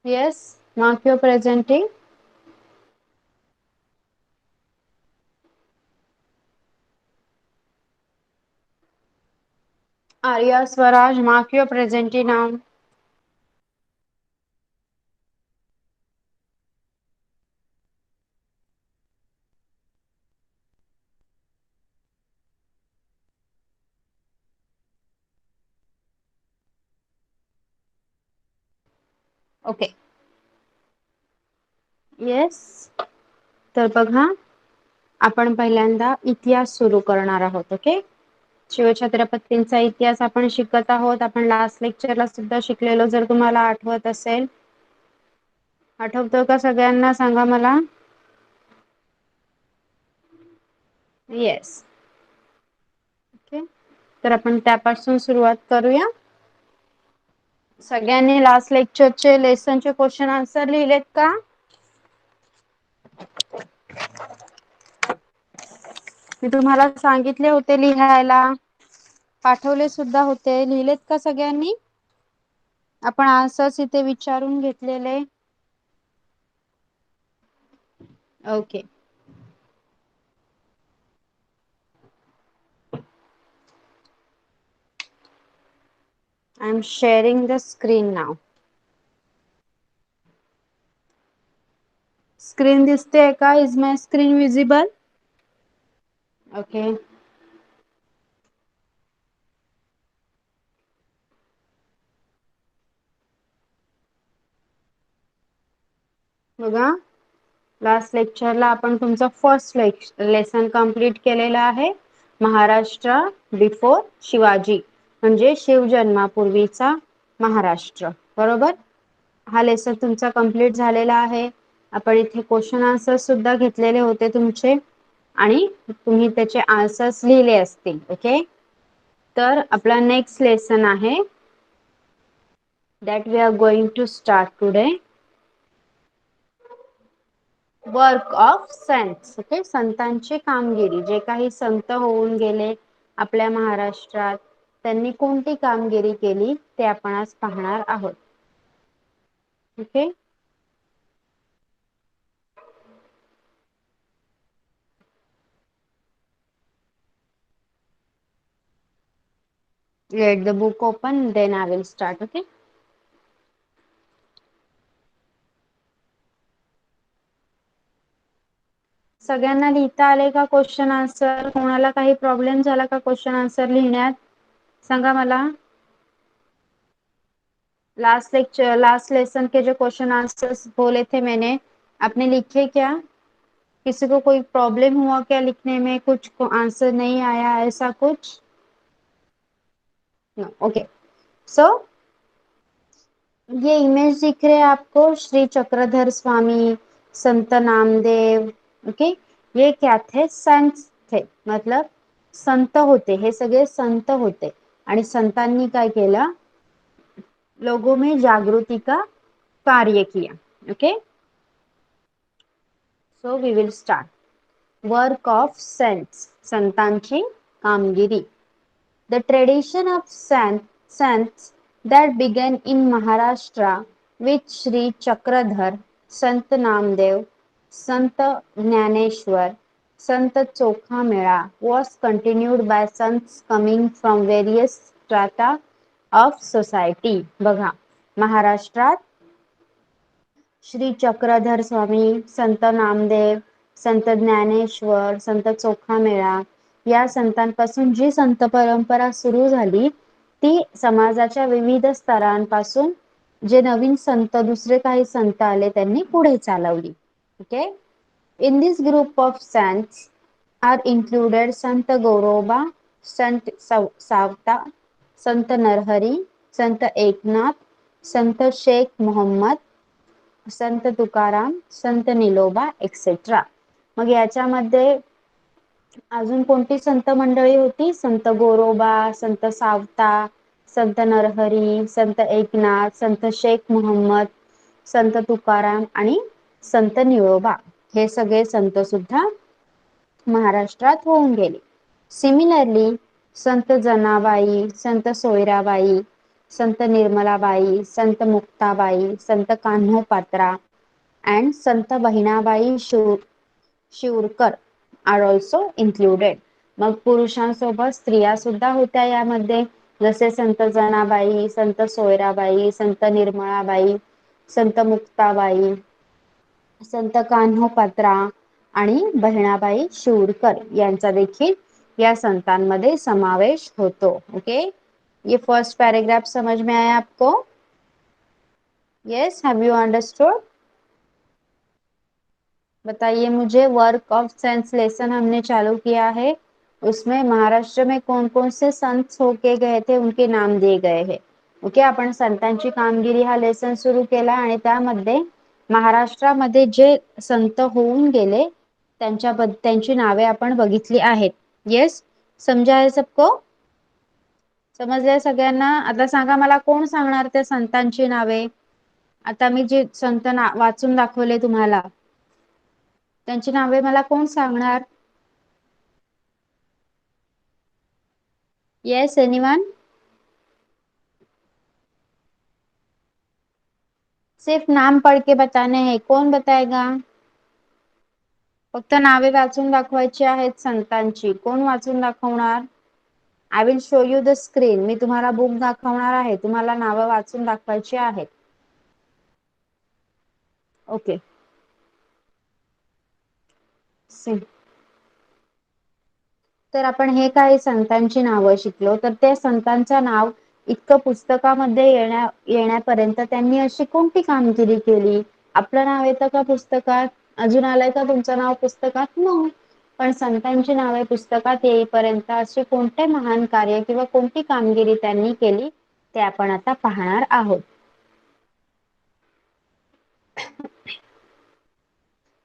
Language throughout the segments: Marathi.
Yes, mark your presenting. Arya Swaraj, mark your presenting now. Okay. Yes. तर बघा, आपण पहिल्यांदा इतिहास सुरू करणार आहोत. ओके. शिवछत्रपतींचा इतिहास आपण शिकत आहोत. आपण लास्ट लेक्चरला सुद्धा शिकलेलो, जर तुम्हाला आठवत असेल. आठवतं का सगळ्यांना? सांगा मला. येस. ओके. तर आपण त्यापासून सुरुवात करूया. सगळ्यांनी लास्ट लेक्चरचे लेसनचे क्वेश्चन आन्सर लिहिलेत का? मी तुम्हाला सांगितले होते लिहायला, पाठवले सुद्धा होते. लिहिलेत का सगळ्यांनी? आपण आन्सर्स इथे विचारून घेतलेले. Okay. I am sharing the screen now. Screen दिसते का? Is my screen visible? Okay. बघा, लास्ट लेक्चरला आपण तुमचं फर्स्ट लेसन कंप्लीट केलेलं आहे. महाराष्ट्र बिफोर शिवाजी, म्हणजे शिवजन्मापूर्वीचा महाराष्ट्र. बरोबर. हा लेसन तुमचा कंप्लीट झालेला आहे. आपण इथे क्वेश्चन आन्सर सुद्धा घेतलेले होते तुमचे, आणि तुम्ही त्याचे आन्सर्स लिहिले असतील. ओके. तर आपला नेक्स्ट लेसन आहे, that we are going to start today. Work of cents. Okay. संतांची कामगिरी. जे काही संत होऊन गेले आपल्या महाराष्ट्रात, त्यांनी कोणती कामगिरी केली ते आपण आज पाहणार आहोत. Okay. Let the book open, then I will start. Okay. सगळ्यांना लिहिता आले का क्वेश्चन आन्सर? कोणाला काही प्रॉब्लेम झाला का क्वेश्चन आन्सर लिहिण्यात? सांगा मला. लास्ट लेसन के जो क्वेश्चन आंसर्स बोले थे मैंने, आपने लिखे क्या? किसी को कोई प्रॉब्लम हुआ क्या लिखने में? कुछ को आंसर नहीं आया, ऐसा कुछ? नो. ओके. सो ये इमेज दिख रहे हैं आपको, श्री चक्रधर स्वामी, संत नामदेव. ओके. ये क्या थे? संत थे, मतलब संत होते. हे सगळे संत होते, आणि संतांनी काय केलं? लोगों में जागृति का कार्य किया. Okay. So we will start. Work of saints. संतांची कामगिरी. The tradition of saints that began in Maharashtra with Sri Chakradhar, Sant Namdev, Sant Jnaneshwar, Sant Chokhamela was continued by sons coming from various strata of society. बघा, महाराष्ट्रात श्री चक्रधर स्वामी, संत नामदेव, संत ज्ञानेश्वर, संत चोखामेळा या संतांपासून जी संत परंपरा सुरू झाली, ती समाजाच्या विविध स्तरांपासून जे नवीन संत, दुसरे काही संत आले, त्यांनी पुढे चालवली. Okay. In this group of saints are included Sant Goroba, Sant Savata, Sant Narhari, Sant Eknath, Sant Shaikh Mohammed, Sant Tukaram, Sant निलोबा, etcetera. मग याच्यामध्ये अजून कोणती संत मंडळी होती? संत गोरोबा, संत सावता, संत नरहरी, संत एकनाथ, संत शेख मोहम्मद, संत तुकाराम आणि संत निळोबा. हे सगळे संत सुद्धा महाराष्ट्रात होऊन गेले. Similarly Sant Janabai, Sant Soyarabai, Sant Nirmalabai, Sant Muktabai, Sant Kanhopatra and Sant Bahinabai Shivarkar are also included. मग पुरुषांसोबत स्त्रिया सुद्धा होत्या यामध्ये, जसे संत जनाबाई, संत सोयराबाई, संत निर्मळाबाई, संत मुक्ताबाई, संत कान्होपात्रा आणि बहिणाबाई शिवरकर यांचा देखील या संतांमध्ये समावेश होतो. ओके, ये फर्स्ट पैराग्राफ समझ में आया आपको? Yes, have you understood? बताइए मुझे, वर्क ऑफ सेंस लेसन हमने चालू किया है, उसमें महाराष्ट्र में कौन कौन से संत होके गए थे उनके नाम दिए गए हैं. ओके, आपण संतांची कामगिरी हा लेसन सुरू केला आणि त्यामध्ये महाराष्ट्रामध्ये जे संत होऊन गेले त्यांची नावे आपण बघितली आहेत. येस, समजा है सबको? समजलंय सगळ्यांना? आता सांगा मला, कोण सांगणार त्या संतांची नावे? आता मी जे संत वाचून दाखवले तुम्हाला त्यांची नावे मला कोण सांगणार? Yes, anyone? सिर्फ नाम पढ़ के बताने हैं, कौन बताएगा? फक्त नावे वाचून दाखवायची आहेत संतांची. कोण वाचून दाखवणार? I will show you the screen. मी तुम्हाला बुक दाखवणार आहे, तुम्हाला नावं वाचून दाखवायची आहेत. ओके, तर आपण हे काही संतांची नावं शिकलो, तर त्या संतांचं नाव इतकं पुस्तकामध्ये येण्यापर्यंत त्यांनी अशी कोणती कामगिरी केली? आपलं नाव येतं का पुस्तकात? अजून आलंय का तुमचं नाव पुस्तकात? नो. पण संतांची नावे पुस्तकात येईपर्यंत असे कोणते महान कार्य किंवा कोणती कामगिरी त्यांनी केली ते आपण आता पाहणार आहोत.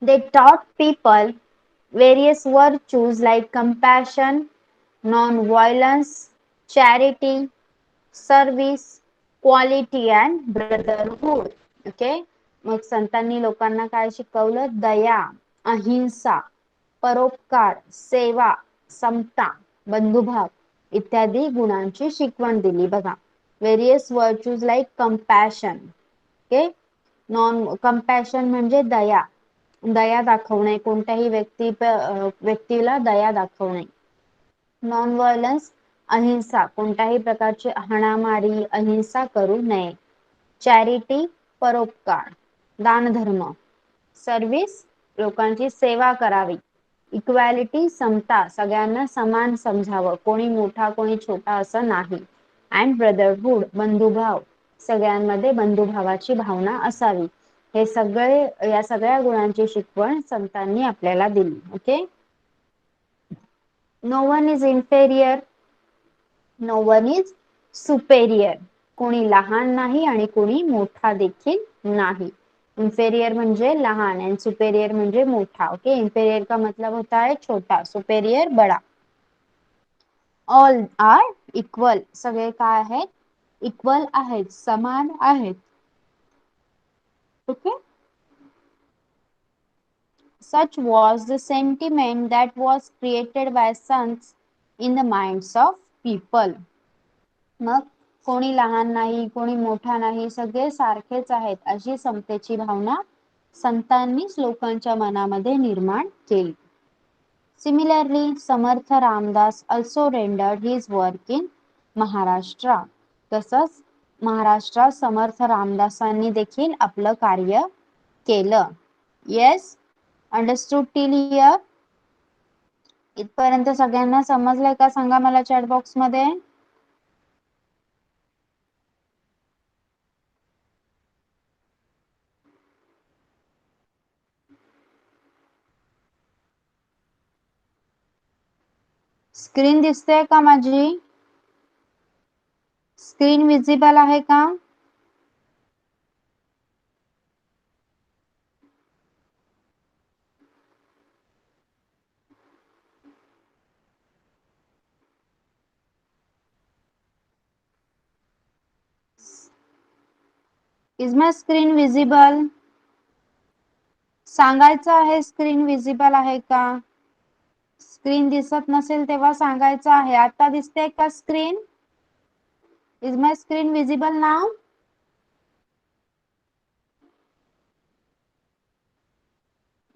They taught people various virtues like compassion, non-violence, charity, service, quality and brotherhood. Okay, मग संतांनी लोकांना काय शिकवलं? दया, अहिंसा, परोपकार, सेवा, समता, बंधुभाव इत्यादी गुणांची शिकवण दिली. बघा, various virtues like compassion. Okay, non compassion म्हणजे दया, दया दाखवणे, कोणत्याही व्यक्तीला दया दाखवणे. नॉन व्हायलन्स, अहिंसा, कोणत्याही प्रकारची हाणामारी, अहिंसा करू नये. चॅरिटी, परोपकार, दानधर्म. सर्व्हिस, लोकांची सेवा करावी. इक्वॅलिटी, समता, सगळ्यांना समान समजावं, कोणी मोठा कोणी छोटा असं नाही. अँड ब्रदरहूड, बंधुभाव, सगळ्यांमध्ये बंधुभावाची भावना असावी. हे सगळे, या सगळ्या गुणांची शिकवण संतांनी आपल्याला दिली. Okay, no one is inferior, no one is superior. कोणी लहान नाही आणि कोणी मोठा देखील नाही. इंफेरियर म्हणजे लहान आणि सुपेरियर म्हणजे मोठा. ओके, इंफेरियर का मतलब होता है छोटा, सुपेरियर बड़ा. ऑल आर इक्वल, सगळे काय आहेत? इक्वल आहेत, समान आहेत. Okay, such was the sentiment that was created by sons in the minds of people. मग कोणी लहान नाही, कोणी मोठा नाही, सगळे सारखेच आहेत अशी समतेची भावना संतांनीच लोकांच्या मनामध्ये निर्माण केली. Similarly, Samarth Ramdas also rendered his work in Maharashtra. तसंच महाराष्ट्रात समर्थ रामदासांनी देखील आपलं कार्य केलं. Yes, understood till here? इथपर्यंत सगळ्यांना समजलंय का? सांगा मला चॅट बॉक्स मध्ये. स्क्रीन दिसते का माझी? स्क्रीन विजिबल आहे का? Is my screen visible? सांगायचं आहे स्क्रीन विजिबल आहे का? स्क्रीन दिसत नसेल तेव्हा सांगायचं आहे. आता दिसते का screen? Is my screen visible now?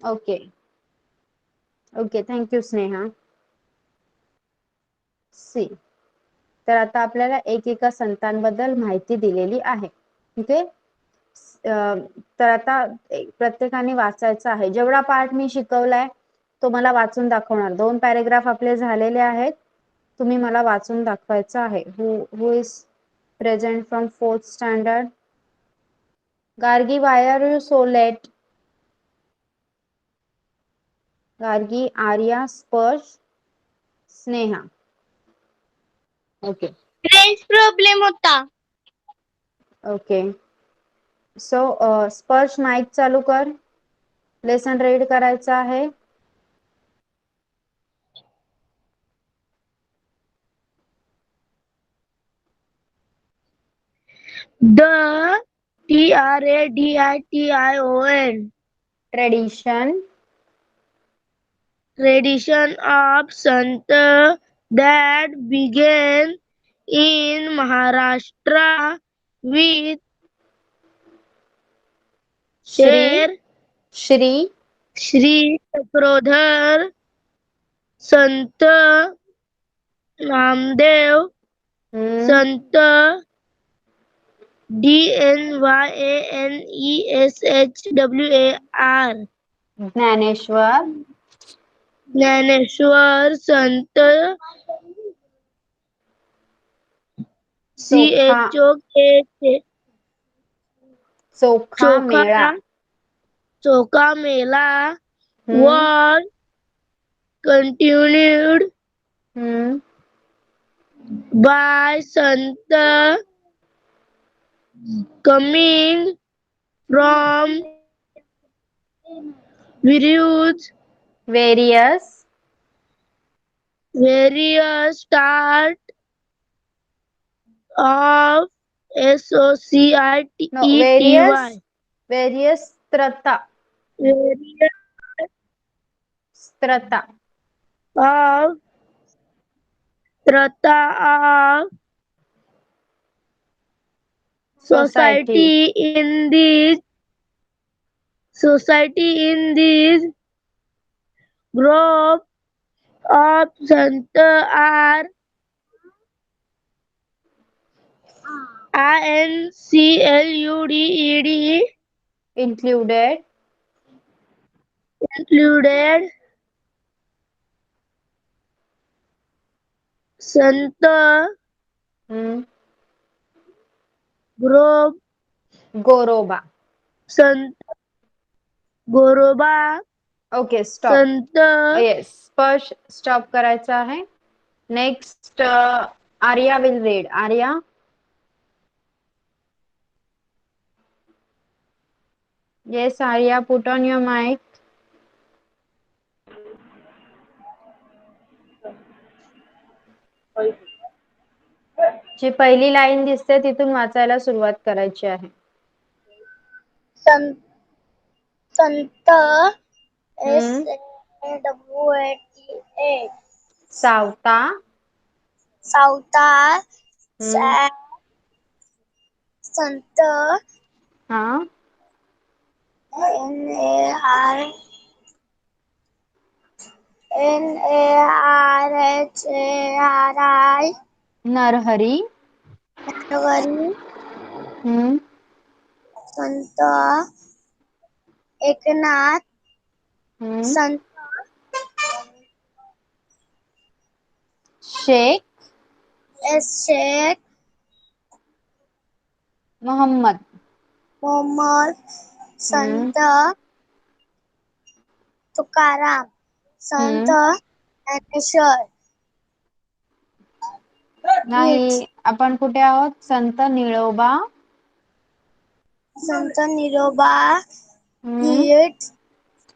Okay. Okay, thank you, Sneha. See. तर आता आपल्याला एकेका संतांबद्दल माहिती दिलेली आहे. ओके. तर आता प्रत्येकाने वाचायचं आहे. जेवढा पार्ट मी शिकवलाय तो मला वाचून दाखवणार. 2 पॅरेग्राफ आपले झालेले आहेत. तुम्ही मला वाचून दाखवायचं आहे. Who is present from 4th standard? Gargi, why are you so late? Gargi, Arya, Sparsh, Sneha. Okay. Range problem होता. ओके. सो स्पर्श माइक चालू कर. लेसन रीड करायचं आहे. The tradition tradition of Sant that began in Maharashtra with Shri चक्रोधर Sant Namdev Sant DNYANESHWAR Dnyaneshwar संत चोखा मेला was continued by Sant coming from various start of SOCITEY various strata of society in this group of Sant are included Sant Goroba. Sant Goroba. Okay, stop. संत येस, स्पर्श स्टॉप करायचा आहे. Next Arya will read. Arya. Yes Arya, put on your mic. जी पहिली लाईन दिसते तिथून वाचायला सुरुवात करायची आहे. संत सावता संत हा NARHARI नरहरी संत एकनाथ संत शेख शेख मोहम्मद संत तुकाराम संत ज्ञानेश्वर. नाही, आपण कुठे आहोत? संत Niloba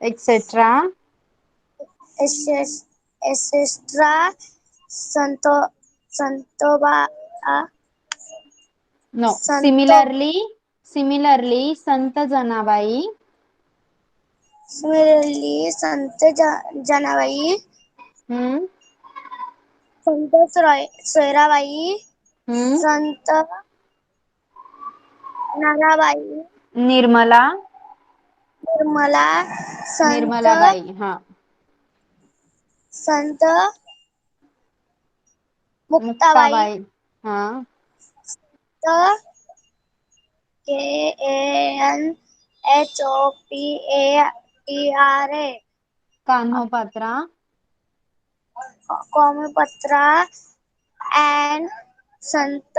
etcetera Santoba. No, similarly Sant Janabai Sant Janabai हम्म संत सोयराबाई संत नाराबाई, निर्मला निर्मला, संत निर्मलाबाई. हा. संत मुक्ताबाई, मुक्ताबाई. हा. संत KNHOPATRA, कान्होपात्रा. कॉमपत्रा and संत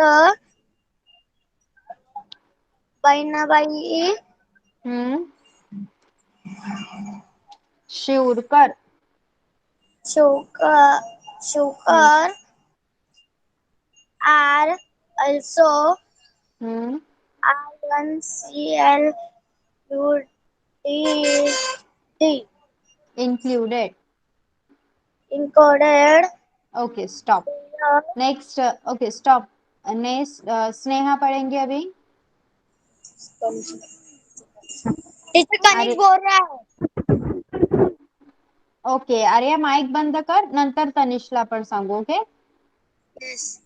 बहिणाबाई हम्म. शिवरकर. Shukar are also हम्म. INCLUD Included. included okay stop. Next. Okay stop. Next Sneha पढ़ेंगे अभी. टीचर कनिक अरे बोल रहा है. ओके आर्या माइक बंद कर, नंतर तनिषला पण सांगू. Okay. Yes.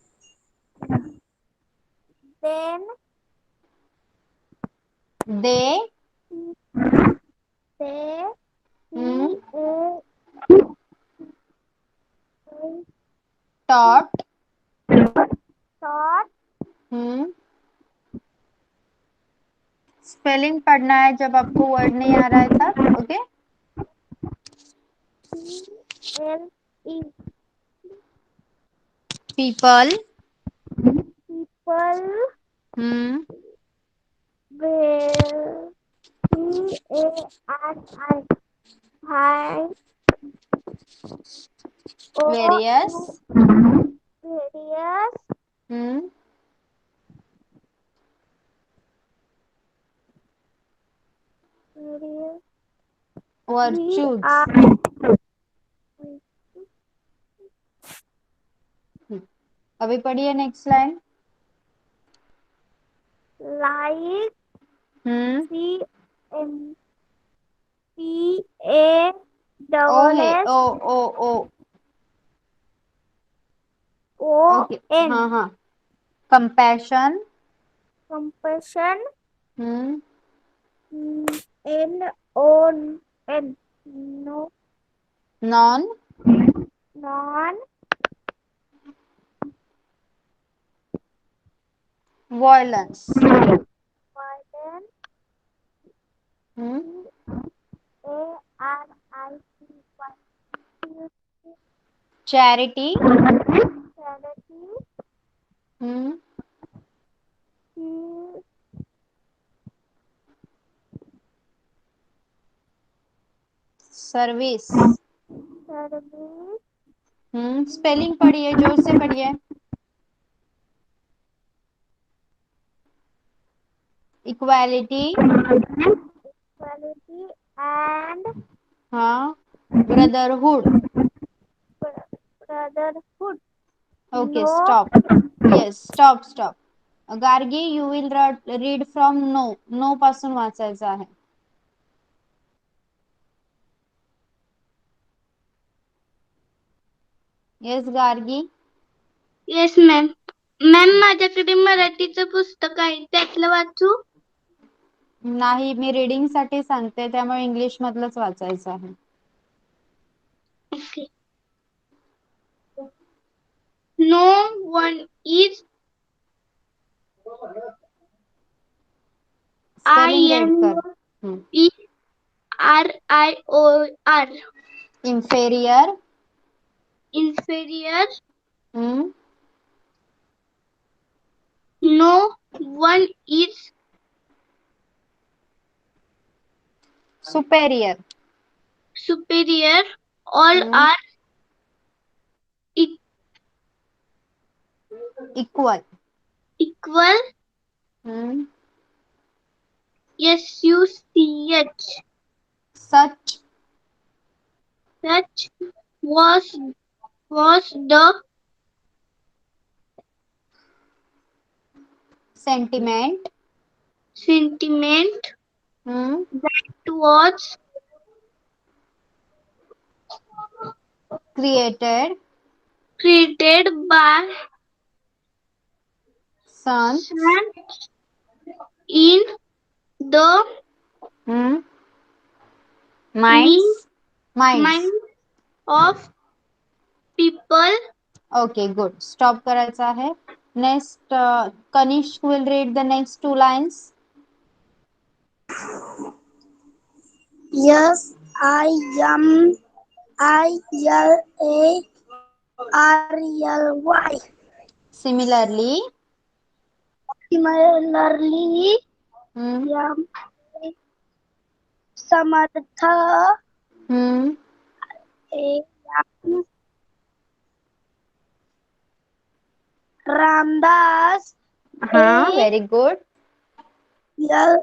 Then they. they हम्म. a टॉट. thought हम्म. स्पेलिंग पढ़ना है जब आपको वर्ड नहीं आ रहा है तब. ओके. PLE people. people हम्म. will CANI find various. various हम्म. various we virtues. are अभी पढ़िए नेक्स्ट लाइन. like हम्म. CMPA ओ double है. S ओ ओ ओ. O okay. N हाँ हाँ. कंपैशन. compassion हम्म. NON no non non violence. violent हम्म. CARITY charity. charity हम्म. C service. service हम्म. स्पेलिंग पढ़िए, जोर से पढ़िए. इक्वालिटी. equality and हाँ. Brotherhood. brotherhood okay no stop. Yes stop stop. Gargi you will read from no. No पासून वाचायचं आहे. Yes Gargi. Yes ma'am. Ma'am माझ्याकडे मराठीचं पुस्तक आहे, त्यातलं वाचू? नाही, मी रीडिंग साठी सांगते, त्यामुळे इंग्लिश मधलंच वाचायचं आहे. Okay. No one is spelling read कर. INFERIOR inferior. inferior hmm. no one is superior. superior all are equal. equal hmm. SUCH such. such was the sentiment. sentiment hmm. that was created. created by Sun. sun in the Hmm. mind Minds. Minds. mind of people. Okay, good. Stop करायचं आहे. Next, Kanishk will read the next two lines. Yes, ILARLY. Similarly, Similarly, hmm, Yam Samartha hmm, Yam Ramdas very good. Yal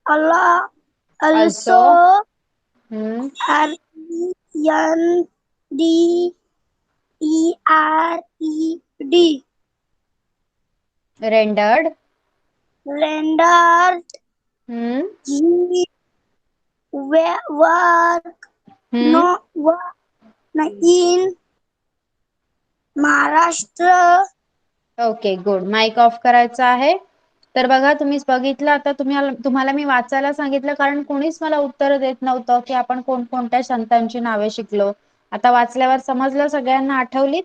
Allah Also, also hmm, RENDERED rendered, rendered hmm, his work hmm. no work in Maharashtra. Okay good. Mike off करायचा आहे. तर बघा, तुम्ही बघितलं आता, तुम्हाला मी वाचायला सांगितलं कारण कोणीच मला उत्तर देत नव्हतं की आपण कोणकोणत्या संतांची नावे शिकलो. आता वाचल्यावर समजलं, सगळ्यांना आठवलीत.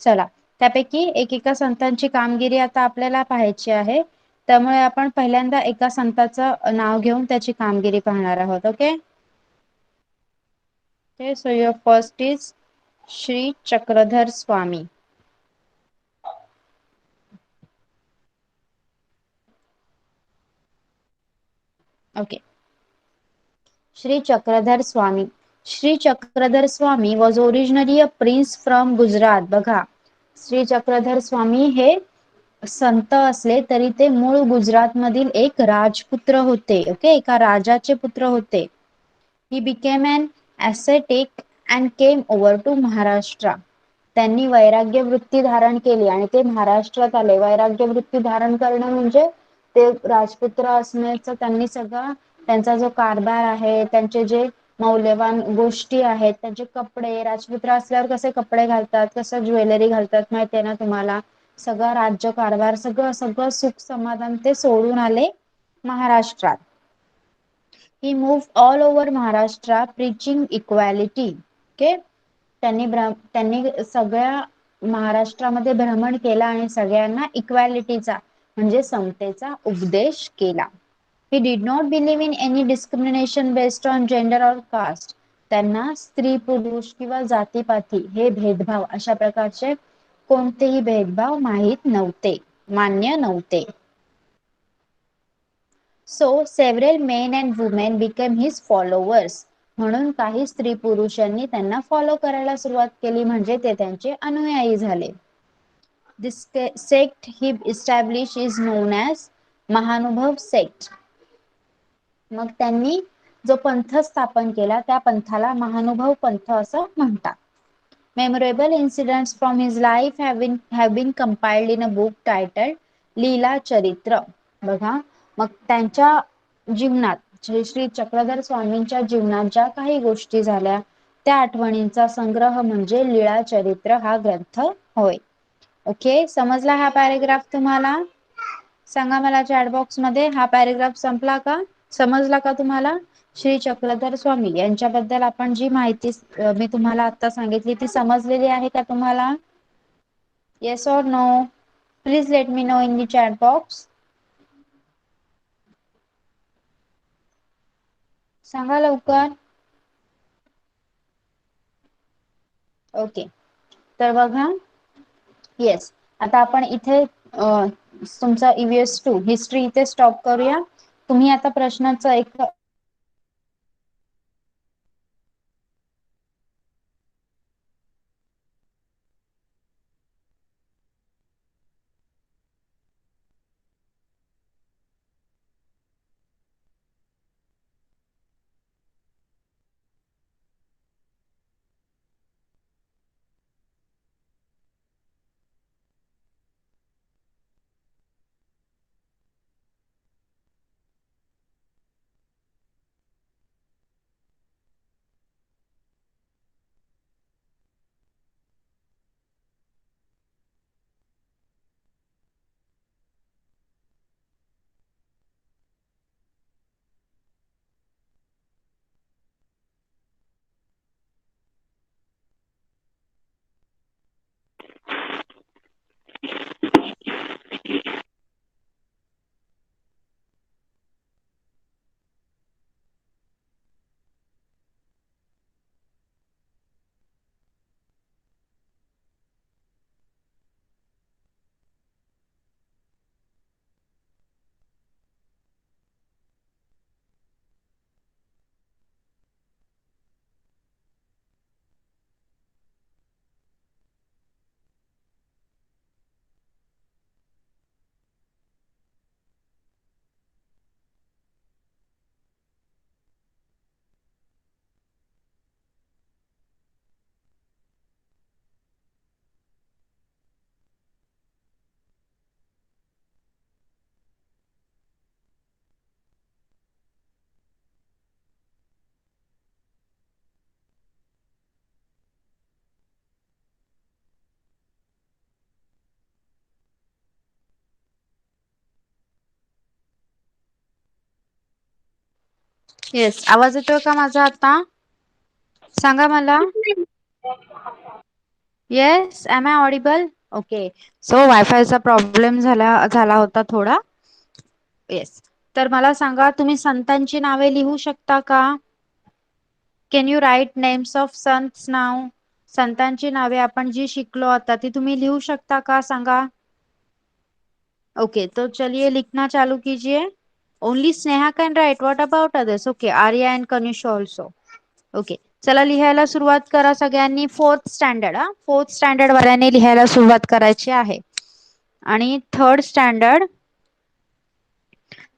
चला, त्यापैकी एकेका संतांची कामगिरी आता आपल्याला पाहायची आहे. त्यामुळे आपण पहिल्यांदा एका संताचं नाव घेऊन त्याची कामगिरी पाहणार आहोत. Okay okay. So your first is Shri Chakradhar Swami. Okay. Sri Chakradhar Swami. Sri Chakradhar Swami was originally a prince from Gujarat. बघा, श्री चक्रधर स्वामी हे संत असले तरी ते मूळ गुजरात मधील एक राजपुत्र होते. ओके, एका राजाचे पुत्र होते. He became an ascetic and came over to Maharashtra. त्यांनी वैराग्य वृत्ती धारण केली आणि ते महाराष्ट्रात आले. वैराग्य वृत्ती धारण करणं म्हणजे ते राजपुत्र असण्याचं त्यांनी सगळं, त्यांचा जो कारभार आहे, त्यांचे जे मौल्यवान गोष्टी आहेत, त्यांचे कपडे, राजपुत्र असल्यावर कसे कपडे घालतात, कसं ज्वेलरी घालतात माहितीये ना तुम्हाला, सगळं राज्य कारभार, सगळं सगळं सुख समाधान ते सोडून आले महाराष्ट्रात. He moved all over Maharashtra preaching equality. Okay. त्यांनी सगळ्या महाराष्ट्रामध्ये भ्रमण केला आणि सगळ्यांना इक्वॅलिटीचा म्हणजे समतेचा उपदेश केला. He did not believe in any discrimination based on gender or caste. त्यांना स्त्री पुरुष किंवा जातीपाती हे भेदभाव, अशा प्रकारचे कोणतेही भेदभाव माहीत नव्हते, मान्य नव्हते. So several men and women became his followers. म्हणून काही स्त्री पुरुषांनी त्यांना फॉलो करायला सुरुवात केली, म्हणजे ते त्यांचे अनुयायी झाले. This sect he established is known as Mahanubhav sect. मग त्यांनी जो पंथ स्थापन केला त्या पंथाला महानुभव पंथ असं म्हणतात. Memorable incidents from his life have been compiled in a book titled लीला चरित्र. बघा, मग त्यांच्या जीवनात श्री चक्रधर स्वामींच्या जीवनात ज्या काही गोष्टी झाल्या त्या आठवणींचा संग्रह म्हणजे लीळा चरित्र हा ग्रंथ होय. ओके, समजला हा पॅरेग्राफ तुम्हाला? सांगा मला चॅट बॉक्स मध्ये, हा पॅरेग्राफ संपला का? समजला का तुम्हाला? श्री चक्रधर स्वामी यांच्याबद्दल आपण जी माहिती मी तुम्हाला आता सांगितली ती समजलेली आहे का तुम्हाला? येस और no? Please let me know in the chat box. सांगा लवकर. ओके, तर बघा, येस, आता आपण इथे तुमचा EVS2 हिस्ट्री इथे स्टॉप करूया. तुम्ही आता प्रश्नाचं एक येस, आवाज येतोय का माझा आता? सांगा मला. Yes, am I audible? Okay. So वायफायचा प्रॉब्लेम झाला होता थोडा. येस. तर मला सांगा, तुम्ही संतांची नावे लिहू शकता का? Can you write names of संत्स नाव? संतांची नावे आपण जी शिकलो आता ती तुम्ही लिहू शकता का सांगा? ओके, तो चलिए लिखना चालू कीजिए. Only Sneha can write. What about others? Okay, Arya and Kanish also. Okay, चला लिहायला सुरुवात करा सगळ्यांनी. फोर्थ स्टँडर्ड, फोर्थ स्टँडर्ड वाल्यांनी लिहायला सुरुवात करायची आहे. आणि थर्ड स्टँडर्ड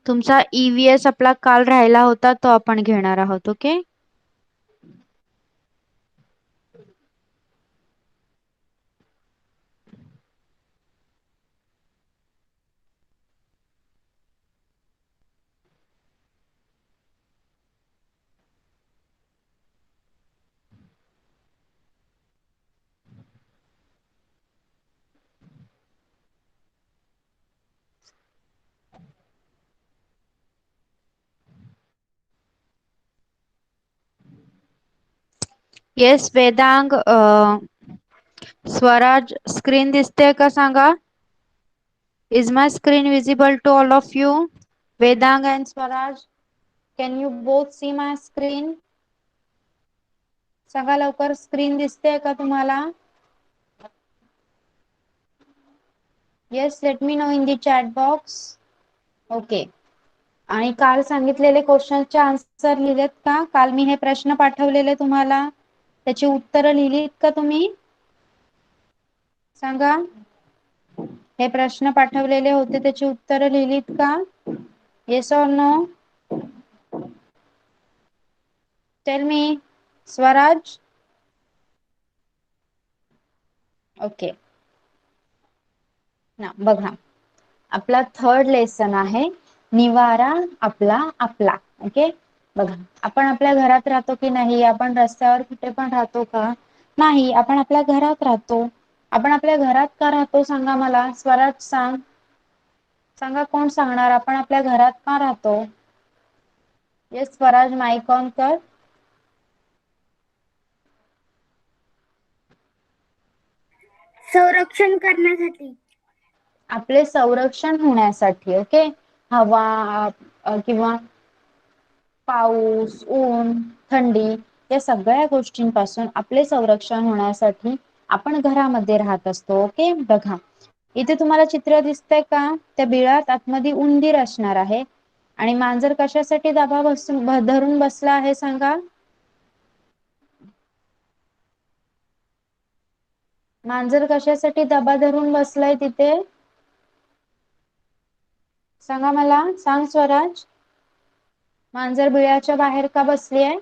तुमचा ईव्हीएस आपला काल राहिला होता तो आपण घेणार आहोत. Okay. Yes Vedang, Swaraj, screen दिसते का सांगा? Is my screen visible to all of you? Vedang and Swaraj, can you both see my screen? सांगा लवकर, स्क्रीन दिसते का तुम्हाला? Yes, let me know in the chat box. Okay. आणि काल सांगितलेले क्वेश्चनचे आन्सर लिहिलेत का? काल मी हे प्रश्न पाठवलेले तुम्हाला, त्याची उत्तरं लिहिलीत का तुम्ही? सांगा. हे प्रश्न पाठवलेले होते त्याची उत्तरं लिहिलीत का? Yes or no? Tell me. Swaraj? Okay ना, बघा आपला थर्ड लेसन आहे निवारा आपला आपला. ओके, बघा आपण आपल्या घरात राहतो की नाही? आपण रस्त्यावर कुठे पण राहतो का? नाही, आपण आपल्या घरात राहतो. आपण आपल्या घरात का राहतो सांगा मला. स्वराज सांग. सांगा, कोण सांगणार? आपण आपल्या घरात का राहतो? येस स्वराज, माइक ऑन कर. संरक्षण करण्यासाठी. आपले संरक्षण होण्यासाठी. ओके, हवा किंवा पाऊस, ऊन, थंडी या सगळ्या गोष्टींपासून आपले संरक्षण होण्यासाठी आपण घरामध्ये राहत असतो. ओके, बघा इथे तुम्हाला चित्र दिसतंय का? त्या बिळात आतमध्ये उंदीर असणार आहे आणि मांजर कशासाठी धरून बसला आहे सांगा? मांजर कशासाठी दबा धरून बसलाय तिथे? सांगा मला, सांग स्वराज. मांजर बिळाच्या बाहेर का बसली आहे?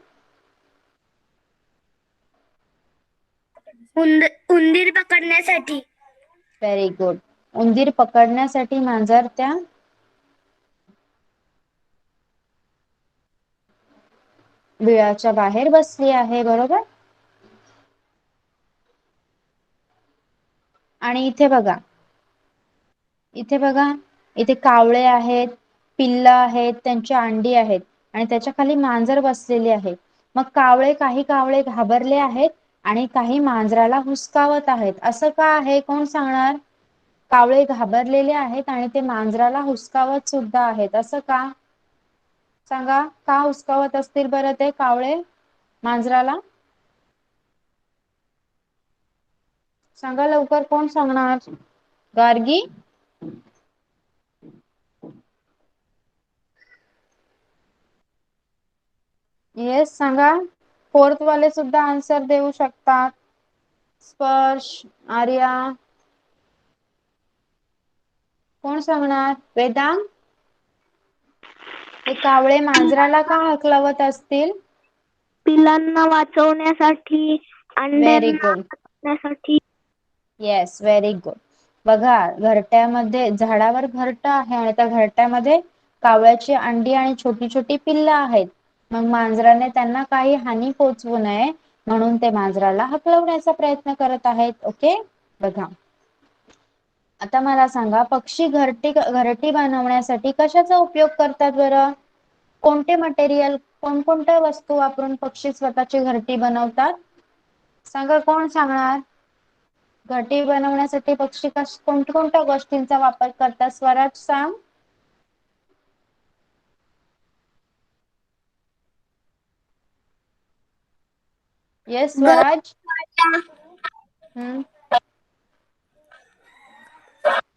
उंदीर पकडण्यासाठी. Very good. उंदीर पकडण्यासाठी मांजर त्या बिळाच्या बाहेर बसली आहे, बरोबर. आणि इथे बघा इथे कावळे आहेत, पिल्ल आहेत, त्यांची अंडी आहेत आणि त्याच्या खाली मांजर बसलेली आहे. मग काही कावळे घाबरले आहेत आणि काही मांजराला हुसकावत आहेत. असं का आहे? कोण सांगणार? कावळे घाबरलेले आहेत आणि ते मांजराला हुसकावत सुद्धा आहेत. असं का? सांगा, का हुसकावत असतील बरं ते कावळे मांजराला? सांगा लवकर, कोण सांगणार? गार्गी? येस सांगा. फोर्थ वाले सुद्धा आन्सर देऊ शकतात. स्पर्श, आर्या, कोण सांगणार? वेदांग? हे कावळे मांजराला का हकलवत असतील? पिल्लांना वाचवण्यासाठी, व्हेरी अंड्यांना गुड. वाचवण्यासाठी. Yes, very good. बघा घरट्यामध्ये, झाडावर घरट आहे आणि त्या घरट्यामध्ये कावळ्याची अंडी आणि छोटी छोटी पिल्ल आहेत. मग मांजराने त्यांना काही हानी पोहोचवू नये म्हणून ते मांजराला हकलवण्याचा प्रयत्न करत आहेत. ओके, बघा आता मला सांगा, पक्षी घरटी बनवण्यासाठी कशाचा उपयोग करतात बरं? कोणते मटेरियल, कोणकोणत्या वस्तू वापरून पक्षी स्वतःची घरटी बनवतात? सांगा, कोण सांगणार? घरटी बनवण्यासाठी पक्षी कोणत्या गोष्टींचा वापर करतात? स्वराज सांग. येस स्वराज.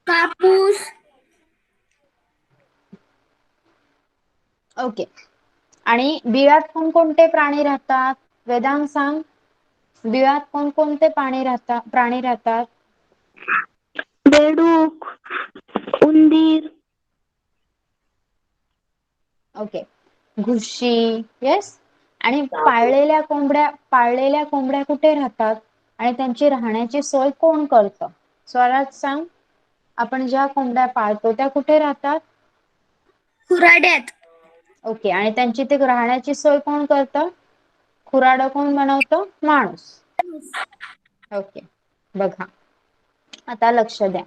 कापूस. ओके. आणि बिळात कोणकोणते प्राणी राहतात? वेदांग सांग. बिळात कोणकोणते प्राणी राहतात? बेडूक, उंदीर. ओके. घुशी. येस. आणि पाळलेल्या कोंबड्या कुठे राहतात आणि त्यांची राहण्याची सोय कोण करतं? स्वराज सांग. आपण ज्या कोंबड्या पाळतो त्या कुठे राहतात? खुराड्यात. ओके. आणि त्यांची ते राहण्याची सोय कोण करतं? खुराडं कोण बनवतं? माणूस. ओके. बघा, आता लक्ष द्या.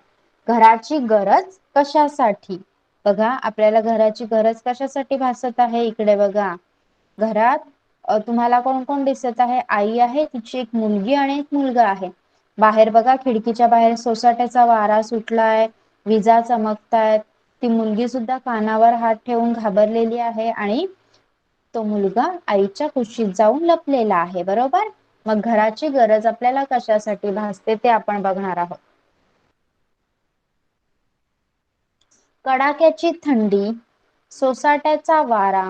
घराची गरज कशासाठी? बघा, आपल्याला घराची गरज कशासाठी भासत आहे? इकडे बघा, घरात तुम्हाला कोण कोण दिसत आहे? आई आहे, तिची एक मुलगी आणि एक मुलगा आहे. बाहेर बघा, खिडकीच्या बाहेर सोसाट्याचा वारा सुटलाय, विजा चमकतायत. ती मुलगी सुद्धा कानावर हात ठेवून घाबरलेली आहे आणि तो मुलगा आईच्या कुशीत जाऊन लपलेला आहे. बरोबर? मग घराची गरज आपल्याला कशासाठी भासते ते आपण बघणार आहोत. कडाक्याची थंडी, सोसाट्याचा वारा,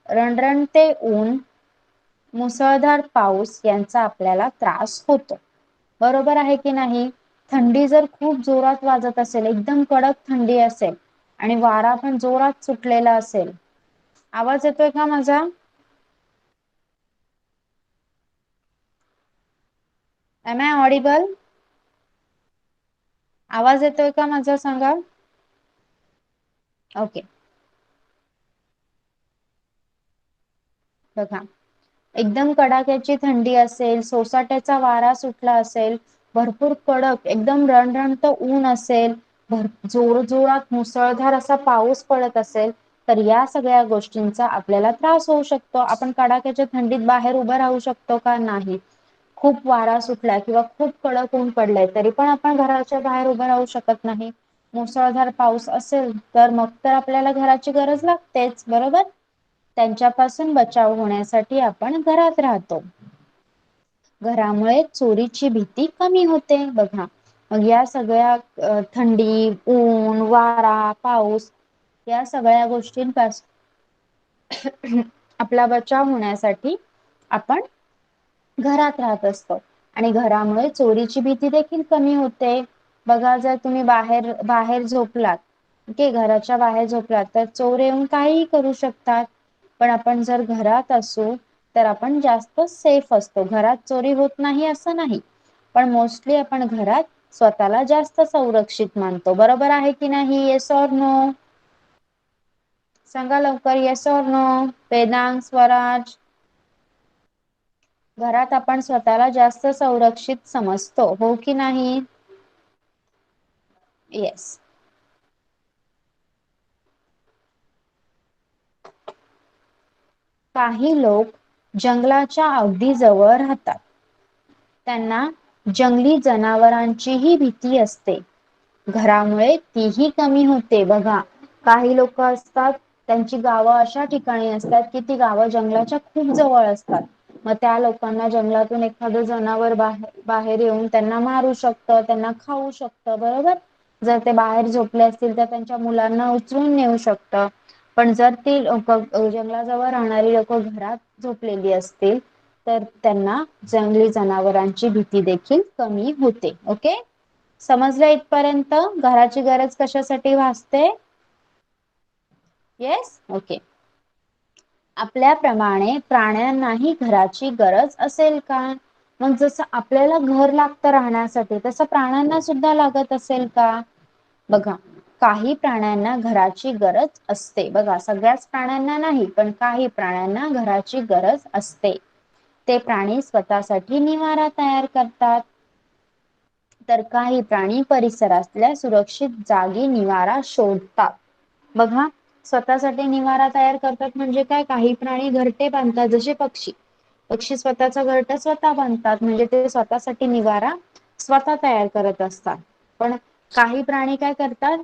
रणरणते ऊन, मुसळधार पाऊस यांचा आपल्याला त्रास होतो. बरोबर आहे की नाही? थंडी जर खूप जोरात वाजत असेल, एकदम कडक थंडी असेल आणि वारा पण जोरात सुटलेला असेल, आवाज येतोय का माझा? Am I audible? आवाज येतोय का माझा? सांगा. ओके. बघा, एकदम कडाक्याची थंडी असेल, सोसाट्याचा वारा सुटला असेल, भरपूर कडक एकदम रणरणत ऊन असेल, जोरात मुसळधार असा पाऊस पडत असेल, तर या सगळ्या गोष्टींचा आपल्याला त्रास होऊ शकतो. आपण कडाक्याच्या थंडीत बाहेर उभं राहू शकतो का? नाही. खूप वारा सुटलाय किंवा खूप कडक ऊन पडलंय तरी पण आपण घराच्या बाहेर उभं राहू शकत नाही. मुसळधार पाऊस असेल तर मग तर आपल्याला घराची गरज लागतेच. बरोबर? त्यांच्यापासून बचाव होण्यासाठी आपण घरात राहतो. घरामुळे चोरीची भीती कमी होते. बघा, मग या सगळ्या थंडी, ऊन, वारा, पाऊस या सगळ्या गोष्टींपासून आपला बचाव होण्यासाठी आपण घरात राहत असतो. आणि घरामुळे चोरीची भीती देखील कमी होते. बघा, जर तुम्ही बाहेर झोपलात, ओके, घराच्या बाहेर झोपलात तर चोर येऊन काहीही करू शकतात. पण आपण जर घरात असू तर आपण जास्त सेफ असतो. घरात चोरी होत नाही असं नाही, पण मोस्टली आपण घरात स्वतःला जास्त संरक्षित मानतो. बरोबर आहे की नाही? Yes or no? सांगा लवकर, yes or no? Vedang, Swaraj. घरात आपण स्वतःला जास्त संरक्षित समजतो, हो की नाही? येस. काही लोक जंगलाच्या अगदी जवळ राहतात. त्यांना जंगली जनावरांचीही भीती असते. घरामुळे तीही कमी होते. बघा, काही लोक असतात, त्यांची गावं अशा ठिकाणी असतात की ती गावं जंगलाच्या खूप जवळ असतात. मग त्या लोकांना जंगलातून एखादं जनावर बाहेर येऊन त्यांना मारू शकतं, त्यांना खाऊ शकतं. बरोबर? जर ते बाहेर झोपले असतील तर त्यांच्या मुलांना उचलून नेऊ शकतं. पण जर ती लोक जंगलाजवळ राहणारी लोक घरात झोपलेली असतील तर त्यांना जंगली जनावरांची भीती देखील कमी होते. ओके, समजलं इथपर्यंत? घराची गरज कशासाठी भासते? येस? ओके. आपल्याप्रमाणे प्राण्यांनाही घराची गरज असेल का? मग जसं आपल्याला घर लागतं राहण्यासाठी तसं प्राण्यांना सुद्धा लागत असेल का? बघा, काही प्राण्यांना घराची गरज असते. बघा, सगळ्याच प्राण्यांना नाही, पण काही प्राण्यांना घराची गरज असते. ते प्राणी स्वतःसाठी निवारा तयार करतात, तर काही प्राणी परिसरातल्या सुरक्षित जागी निवारा शोधतात. बघा, स्वतःसाठी निवारा तयार करतात म्हणजे काय, काही प्राणी घरटे बांधतात जसे पक्षी. पक्षी स्वतःचा घरट स्वतः बांधतात म्हणजे ते स्वतःसाठी निवारा स्वतः तयार करत असतात. पण काही प्राणी काय करतात,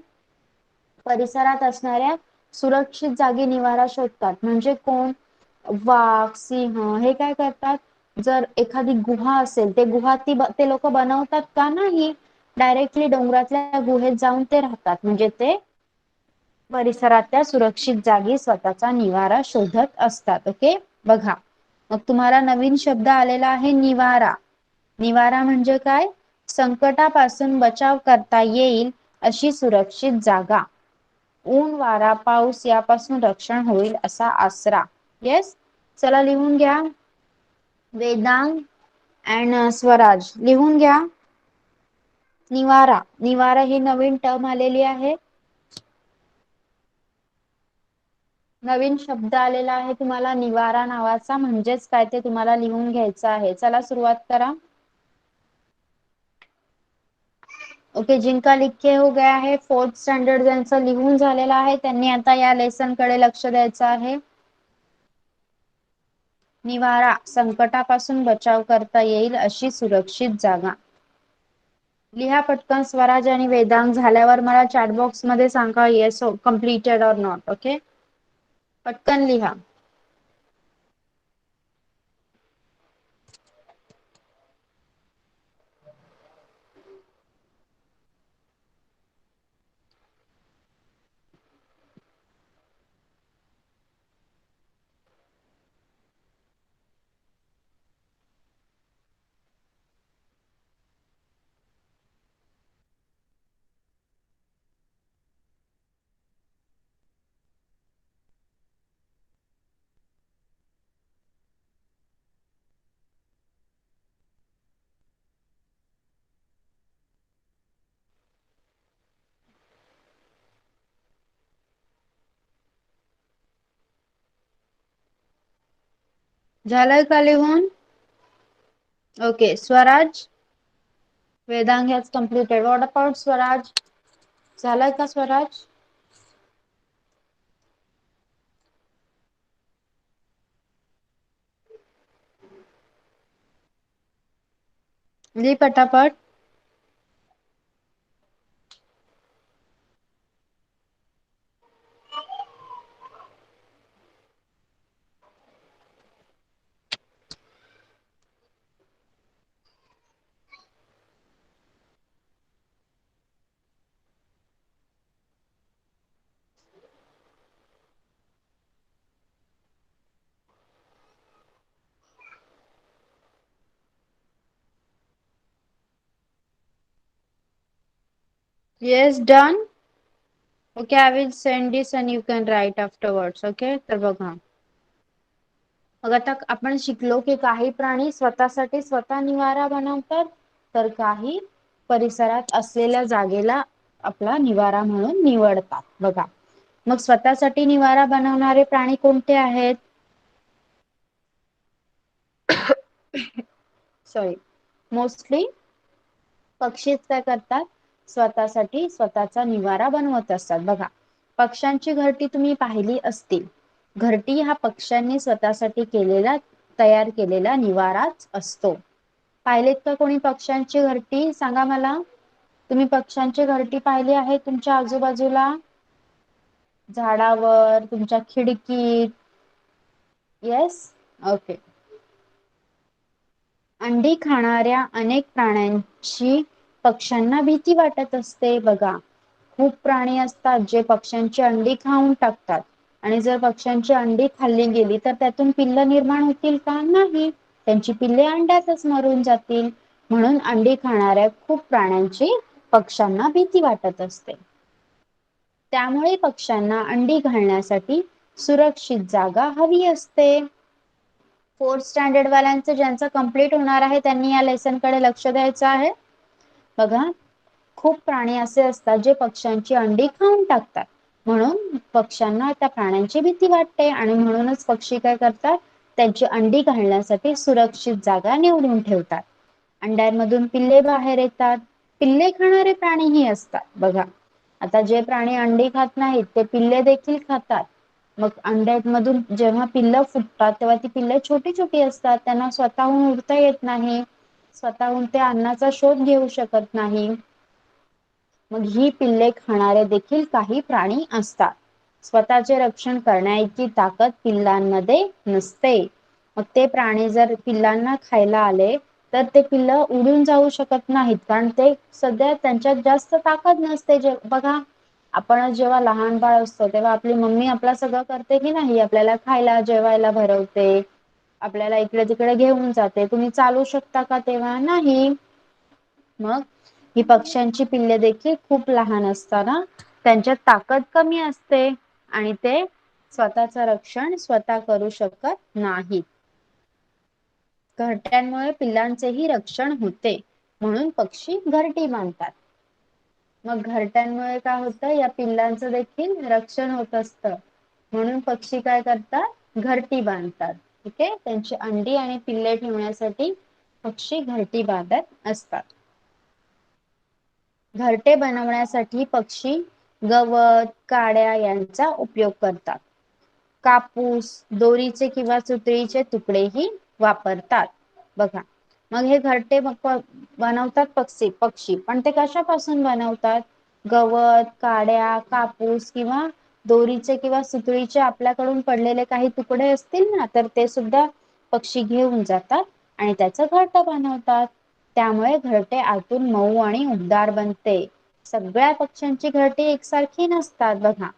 परिसरात असणाऱ्या सुरक्षित जागी निवारा शोधतात. म्हणजे कोण, वाघ, सिंह हे काय करतात, जर एखादी गुहा असेल ते गुहा ते लोक बनवतात का, नाही, डायरेक्टली डोंगरातल्या गुहेत जाऊन ते राहतात. म्हणजे ते परिसरातल्या सुरक्षित जागी स्वतःचा निवारा शोधत असतात. ओके, बघा मग तुम्हाला नवीन शब्द आलेला आहे निवारा. निवारा म्हणजे काय, संकटापासून बचाव करता येईल अशी सुरक्षित जागा, ऊन वारा पाऊस यापासून रक्षण होईल असा आसरा. येस, चला लिहून घ्या, वेदांग अँड स्वराज लिहून घ्या. निवारा, निवारा ही नवीन टर्म आलेली आहे, नवीन शब्द आलेला आहे तुम्हाला निवारा नावाचा. म्हणजेच काय ते तुम्हाला लिहून घ्यायचं आहे. चला सुरुवात करा. ओके, जिनका लिख के हो गया है, फोर्थ स्टँडर्ड ज्यांचं लिहून झालेलं आहे त्यांनी आता या लेसन कडे लक्ष द्यायचं आहे. निवारा, संकटापासून बचाव करता येईल अशी सुरक्षित जागा. लिहा पटकन स्वराज आणि वेदांग. झाल्यावर मला चॅट बॉक्स मध्ये सांगा yes completed or not. Okay, पटकन लिहा. झालंय का लिहून? Okay, Swaraj, Vedang has completed. What about Swaraj? झालंय का स्वराज? लिह पटापट. Yes, done. Okay, I will send this and you can write afterwards. Okay, तर बघा, मग आता आपण शिकलो की काही प्राणी स्वतःसाठी स्वतः निवारा बनवतात, तर काही परिसरात असलेल्या जागेला आपला निवारा म्हणून निवडतात. बघा, मग स्वतःसाठी निवारा बनवणारे प्राणी कोणते आहेत? सॉरी, मोस्टली पक्षीच काय करतात, स्वतःसाठी स्वतःचा निवारा बनवत असतात. बघा, पक्ष्यांची घरटी तुम्ही पाहिली असतील. घरटी हा पक्ष्यांनी स्वतःसाठी केलेला, तयार केलेला निवाराच असतो. पाहिलेत का कोणी पक्ष्यांची घरटी? सांगा मला, तुम्ही पक्ष्यांची घरटी पाहिली आहे तुमच्या आजूबाजूला, झाडावर, तुमच्या खिडकीत? Yes, okay. अंडी खाणाऱ्या अनेक प्राण्यांची पक्ष्यांना भीती वाटत असते. बघा, खूप प्राणी असतात जे पक्ष्यांची अंडी खाऊन टाकतात, आणि जर पक्ष्यांची अंडी खाल्ली गेली तर त्यातून पिल्ल निर्माण होतील का? नाही, त्यांची पिल्ले अंड्यातच मरून जातील. म्हणून अंडी खाणाऱ्या खूप प्राण्यांची पक्ष्यांना भीती वाटत असते. त्यामुळे पक्ष्यांना अंडी घालण्यासाठी सुरक्षित जागा हवी असते. फोर्थ स्टँडर्ड वाल्यांचं ज्यांचं कंप्लीट होणार आहे त्यांनी या लेसन कडे लक्ष द्यायचं आहे. बघा, खूप प्राणी असे असतात जे पक्ष्यांची अंडी खाऊन टाकतात, म्हणून पक्ष्यांना त्या प्राण्यांची भीती वाटते, आणि म्हणूनच पक्षी काय करतात, त्यांची अंडी घालण्यासाठी सुरक्षित जागा निवडून ठेवतात. अंड्यांमधून पिल्ले बाहेर येतात. पिल्ले खाणारे प्राणीही असतात. बघा, आता जे प्राणी अंडी खात नाहीत ते पिल्ले देखील खातात. मग अंड्यामधून जेव्हा पिल्लं फुटतात तेव्हा ती पिल्ले छोटी छोटी असतात, त्यांना स्वतःहून उडता येत नाही, स्वतःहून ते अन्नाचा शोध घेऊ शकत नाही. मग ही पिल्ले खाणारे देखील काही प्राणी असतात. स्वतःचे रक्षण करण्याची ताकद पिल्लांमध्ये नसते. मग ते प्राणी जर पिल्लांना खायला आले तर ते पिल्लं उडून जाऊ शकत नाहीत, कारण ते सध्या त्यांच्यात जास्त ताकद नसते. बघा, आपण जेव्हा लहान बाळ असतो तेव्हा आपली मम्मी आपलं सगळं करते की नाही, आपल्याला खायला जेवायला भरवते, आपल्याला इकडे तिकडे घेऊन जाते. तुम्ही चालू शकता का तेव्हा? नाही. मग ही पक्ष्यांची पिल्ले देखील खूप लहान असताना त्यांच्यात ताकद कमी असते आणि ते स्वतःच रक्षण स्वतः करू शकत नाहीत. घरट्यांमुळे पिल्लांचेही रक्षण होते, म्हणून पक्षी घरटी बांधतात. मग घरट्यांमुळे काय होतं, या पिल्लांचं देखील रक्षण होत असतं, म्हणून पक्षी काय करतात, घरटी बांधतात. ठीक आहे, त्यांची अंडी आणि पिल्ले ठेवण्यासाठी पक्षी घरटी बांधत असतात. घरटे बनवण्यासाठी पक्षी गवत, काड्या यांचा उपयोग करतात. कापूस, दोरीचे किंवा सुतळीचे तुकडेही वापरतात. बघा, मग हे घरटे बनवतात पक्षी, पण ते कशापासून बनवतात? गवत, काड्या, कापूस किंवा दोरीचे किंवा सुतळीचे आपल्याकडून पडलेले काही तुकडे असतील ना, तर ते सुद्धा पक्षी घेऊन जातात आणि त्याचं घरटं बनवतात. त्यामुळे घरटे आतून मऊ आणि उबदार बनते. सगळ्या पक्ष्यांची घरटी एकसारखी नसतात बघा.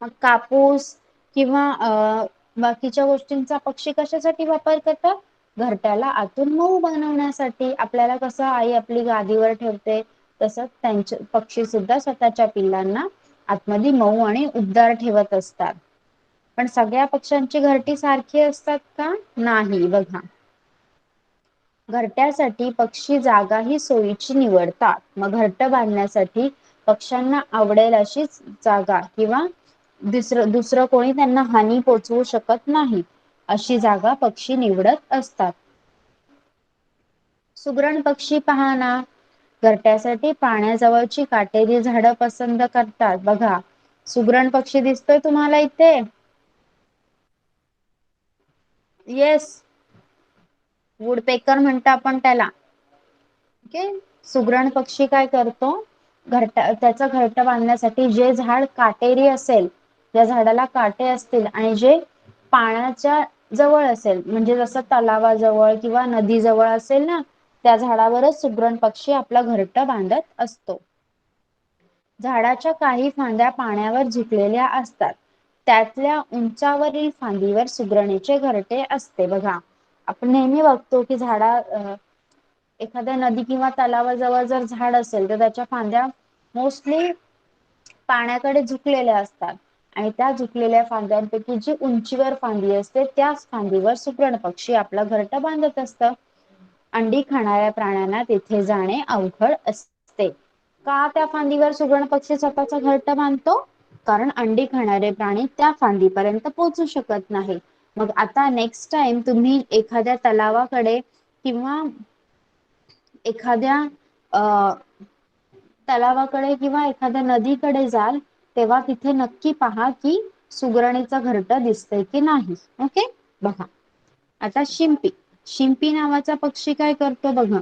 मग कापूस किंवा बाकीच्या गोष्टींचा पक्षी कशासाठी वापर करतात? घरट्याला आतून मऊ बनवण्यासाठी. आपल्याला कसं आई आपली गादीवर ठेवते, तसंच त्यांचे पक्षी सुद्धा स्वतःच्या पिल्लांना आतमध्ये मऊ आणि उबदार ठेवत असतात. पण सगळ्या पक्ष्यांची घरटी सारखी असतात का? नाही. बघा, घरट्यासाठी पक्षी जागाही सोयीची निवडतात. मग घरटं बांधण्यासाठी पक्ष्यांना आवडेल अशीच जागा किंवा दुसरं कोणी त्यांना हानी पोचवू शकत नाही अशी जागा पक्षी निवडत असतात. सुगरण पक्षी पहा ना, घरट्यासाठी पाण्याजवळची काटेरी झाडं पसंत करतात. बघा, सुगरण पक्षी दिसतोय तुम्हाला इथे? येस, वुडपेकर म्हणतो आपण त्याला. ओके, सुगरण पक्षी काय करतो, त्याचं घरटं बांधण्यासाठी जे झाड काटेरी असेल, ज्या झाडाला काटे असतील आणि जे पाण्याच्या जवळ असेल, म्हणजे जसं तलावाजवळ किंवा नदी जवळ असेल ना, त्या झाडावरच सुगरण पक्षी आपलं घरटं बांधत असतो. झाडाच्या काही फांद्या पाण्यावर झुकलेल्या असतात, त्यातल्या उंचावरील फांदीवर सुगरणीचे घरटे असते. बघा, आपण नेहमी बघतो की एखाद्या नदी किंवा तलावाजवळ जर झाड असेल तर त्याच्या फांद्या मोस्टली पाण्याकडे झुकलेल्या असतात आणि त्या झुकलेल्या फांद्यांपैकी जी उंचीवर फांदी असते त्याच फांदीवर सुगरण पक्षी आपलं घरटं बांधत असतं. अंडी खाणाऱ्या प्राण्यांना तिथे जाणे अवघड असते. का त्या फांदीवर सुगरण पक्षी स्वतःचा घरटं बांधतो? कारण अंडी खाणारे प्राणी त्या फांदीपर्यंत पोहोचू शकत नाही. मग आता नेक्स्ट टाइम तुम्ही एखाद्या तलावाकडे किंवा एखाद्या तलावाकडे किंवा एखाद्या नदीकडे जाल तेव्हा तिथे नक्की पहा की सुगरणीचं घरटं दिसतंय की नाही. ओके, बघा आता शिंपी नावाचा पक्षी काय करतो बघा.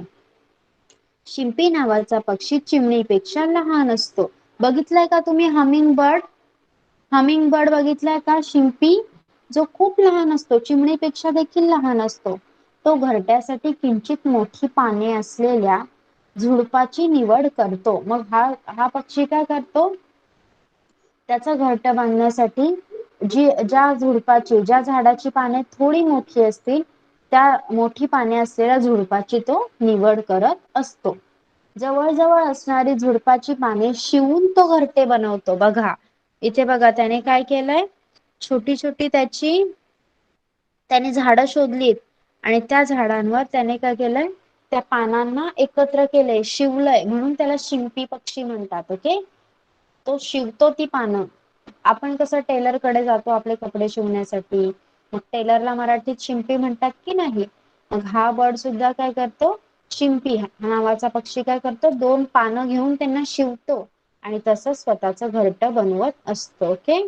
शिंपी नावाचा पक्षी चिमणीपेक्षा लहान असतो. बघितलाय का तुम्ही हमिंग बर्ड बघितलाय का? शिंपी जो खूप लहान असतो, चिमणीपेक्षा देखील लहान असतो, तो घरट्यासाठी किंचित मोठी पाने असलेल्या झुडपाची निवड करतो. मग हा पक्षी काय करतो, त्याचं घरटं बांधण्यासाठी ज्या झाडाची पाने थोडी मोठी असतील त्या मोठी पाने असलेल्या झुडपाची तो निवड करत असतो. जवळ असणारी झुडपाची पाने शिवून तो घरटे बनवतो. बघा इथे बघा, त्याने काय केलंय, छोटी छोटी त्याने झाडं शोधलीत आणि त्या झाडांवर त्याने काय केलंय, त्या पानांना एकत्र केलंय, शिवलंय, म्हणून त्याला शिंपी पक्षी म्हणतात. ओके, तो शिवतो ती पानं. आपण कसं टेलर कडे जातो आपले कपडे शिवण्यासाठी, मग टेलरला मराठीत शिंपी म्हणतात की नाही. मग हा बर्ड सुद्धा काय करतो, शिंपी नावाचा पक्षी काय करतो, दोन पानं घेऊन त्यांना शिवतो आणि तसंच स्वतःचं घरटं बनवत असतो. ओके.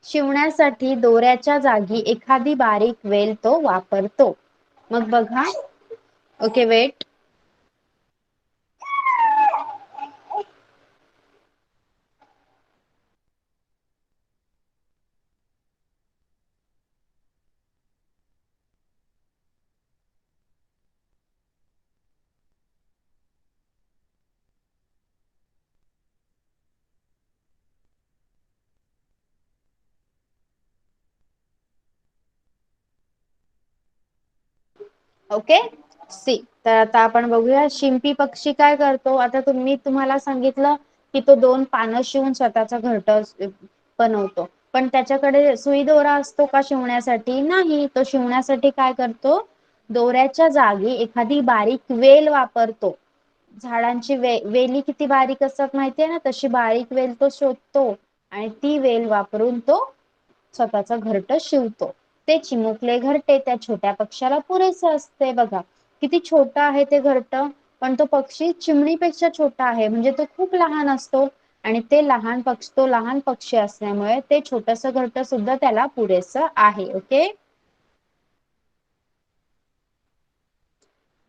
शिवण्यासाठी दोऱ्याच्या जागी एखादी बारीक वेल तो वापरतो. मग बघा. Okay, wait. ओके. सी. तर आता आपण बघूया शिंपी पक्षी काय करतो. आता तुम्हाला सांगितलं की तो 2 पानं शिवून स्वतःचा घरटं बनवतो. पण त्याच्याकडे सुई दोरा असतो का शिवण्यासाठी? नाही. तो शिवण्यासाठी काय करतो, दोऱ्याच्या जागी एखादी बारीक वेल वापरतो. झाडांची वेली किती बारीक असतात माहितीये ना, तशी बारीक वेल तो शोधतो आणि ती वेल वापरून तो स्वतःचा घरटं शिवतो. ते चिमुकले घरटे त्या छोट्या पक्षाला पुरेसे असते. बघा किती छोटं आहे ते घरटं, पण तो पक्षी चिमणीपेक्षा छोटा आहे, म्हणजे तो खूप लहान असतो आणि तो लहान पक्षी असल्यामुळे ते छोटंसं घरटं सुद्धा त्याला पुरेसं आहे. ओके.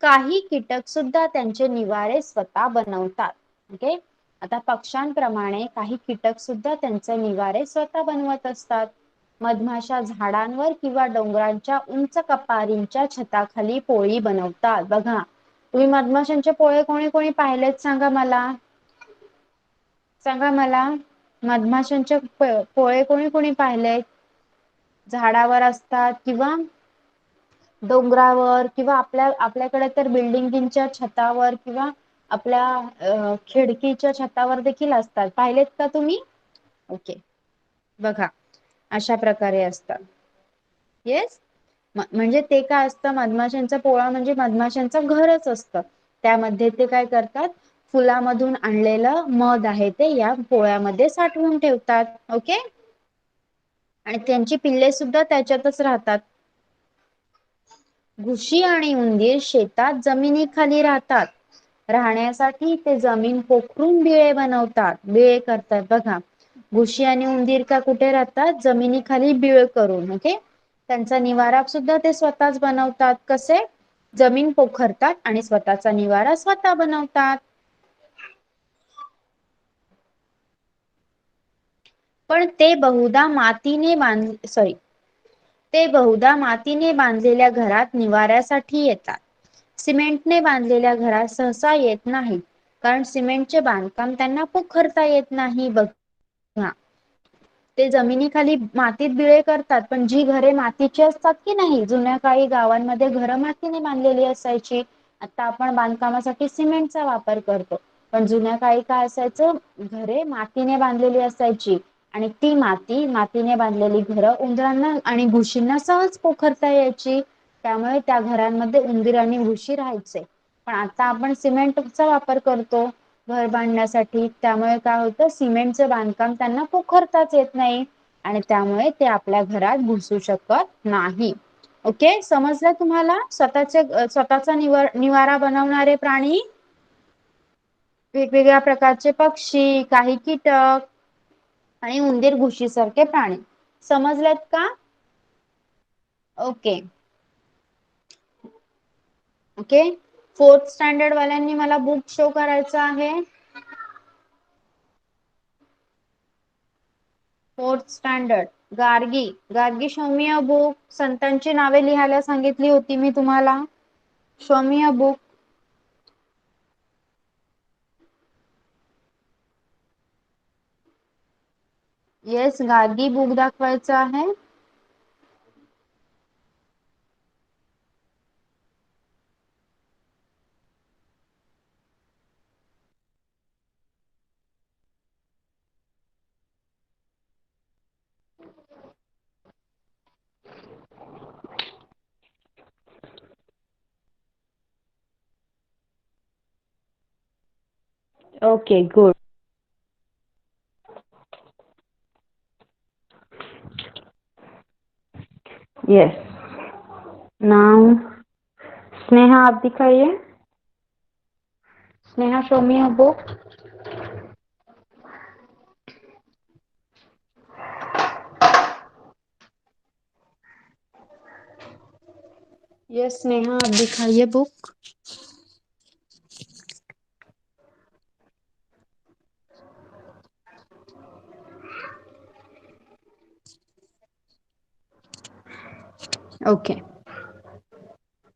काही कीटक सुद्धा त्यांचे निवारे स्वतः बनवतात. ओके. आता पक्ष्यांप्रमाणे काही कीटक सुद्धा त्यांचे निवारे स्वतः बनवत असतात. मधमाशा झाडांवर किंवा डोंगरांच्या उंच कपारींच्या छताखाली पोळी बनवतात. बघा, तुम्ही मधमाशांचे पोळे कोणी कोणी पाहिलेत सांगा मला. सांगा मला, मधमाशांचे पोळे कोणी कोणी पाहिलेत? झाडावर असतात किंवा डोंगरावर किंवा आपल्याकडे तर बिल्डिंगच्या छतावर किंवा आपल्या खिडकीच्या छतावर देखील असतात. पाहिलेत का तुम्ही? ओके. बघा, अशा प्रकारे असतात. येस. म्हणजे ते काय असतं, मधमाशांचा पोळा म्हणजे मधमाशांचं घरच असतं. त्यामध्ये ते काय करतात, फुलामधून आणलेलं मध आहे ते या पोळ्यामध्ये साठवून ठेवतात. ओके. आणि त्यांची पिल्ले सुद्धा त्याच्यातच राहतात. घुशी आणि उंदीर शेतात जमिनीखाली राहतात. राहण्यासाठी ते जमीन पोखरून बिळे बनवतात. बिळे करतात. बघा, घुशी आणि उंदीर का कुठे राहतात? जमिनीखाली बिळ करून. ओके. त्यांचा निवारा सुद्धा ते स्वतःच बनवतात. कसे? जमीन पोखरतात आणि स्वतःचा निवारा स्वतः बनवतात. पण ते बहुधा मातीने बांधलेल्या घरात निवाऱ्यासाठी येतात. सिमेंटने बांधलेल्या घरात सहसा येत नाहीत, कारण सिमेंटचे बांधकाम त्यांना पोखरता येत नाही. बघा, ते जमिनीखाली मातीत बिळे करतात, पण जी घरे मातीची असतात की नाही, जुन्या काळी गावांमध्ये घरं मातीने बांधलेली असायची. आता आपण बांधकामासाठी सिमेंटचा वापर करतो, पण जुन्या काळी काय असायचं, घरे मातीने बांधलेली असायची आणि ती मातीने बांधलेली घरं उंदरांना आणि घुशींना सहज पोखरता यायची. त्यामुळे त्या घरांमध्ये उंदीर आणि घुशी राहायचे. पण आता आपण सिमेंटचा वापर करतो घर बांधण्यासाठी, त्यामुळे काय होतं, सिमेंटचं बांधकाम त्यांना पोखरताच येत नाही आणि त्यामुळे ते आपल्या घरात घुसू शकत नाही. ओके. समजलं तुम्हाला? स्वतःचा निवारा बनवणारे प्राणी, वेगवेगळ्या प्रकारचे पक्षी, काही कीटक आणि उंदीर घुशी सारखे प्राणी. समजलेत का? ओके. ओके. 4th स्टँडर्ड वाल्यांनी मला बुक शो करायचं आहे. 4th standard Gargi show me a book. संतांची नावे लिहायला सांगितली होती मी तुम्हाला. Show me a book. Yes, Gargi book दाखवायचं आहे. Okay, good. Yes. Now Sneha आप दिखाइए. Sneha, show me a book. Yes Sneha, आप दिखाइए book. Okay.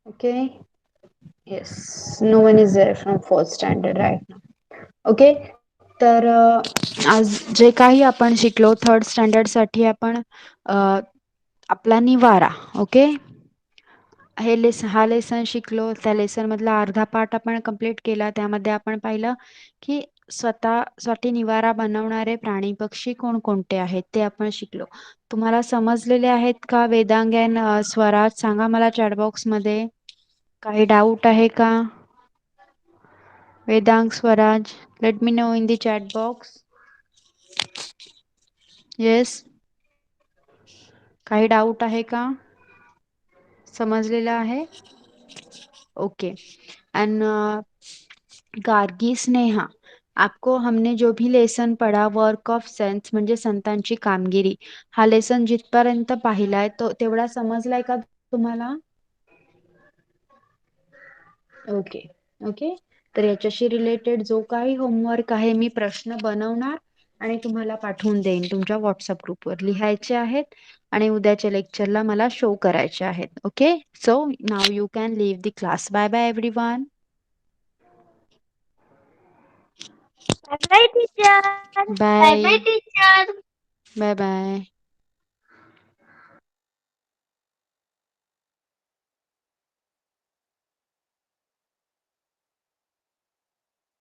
Okay. Yes. No one is there from fourth standard right now. Okay. तर आज जे काही आपण शिकलो थर्ड स्टँडर्ड साठी आपण आपला निवारा. ओके. हा लेसन शिकलो. त्या लेसन मधला अर्धा पार्ट आपण कंप्लीट केला. त्यामध्ये आपण पाहिलं की स्वतःसाठी निवारा बनवणारे प्राणी पक्षी कोणकोणते आहेत ते आपण शिकलो. तुम्हाला समजलेले आहेत का वेदांग अँड स्वराज? सांगा मला चॅटबॉक्स मध्ये. काही डाऊट आहे का? Vedang, Swaraj, let me know in the chat box. Yes. काही डाऊट आहे का? समजलेलं आहे? ओके. एंड गार्गी, स्नेहा, आपको हमने जो भी लेसन पढ़ा वर्क ऑफ सेंस म्हणजे संतांची कामगिरी, हा लेसन जिथपर्यंत पाहिलाय तो तेवढा समजलाय का तुम्हाला? ओके. ओके. तर याच्याशी रिलेटेड जो काही होमवर्क आहे मी प्रश्न बनवणार आणि तुम्हाला पाठवून देईन. तुमच्या व्हॉट्सअप ग्रुपवर लिहायचे आहेत आणि उद्याच्या लेक्चरला मला शो करायचे आहेत. Okay. So now you can leave the class. Bye bye everyone. Bye bye teacher. Bye bye bye teacher. Bye bye.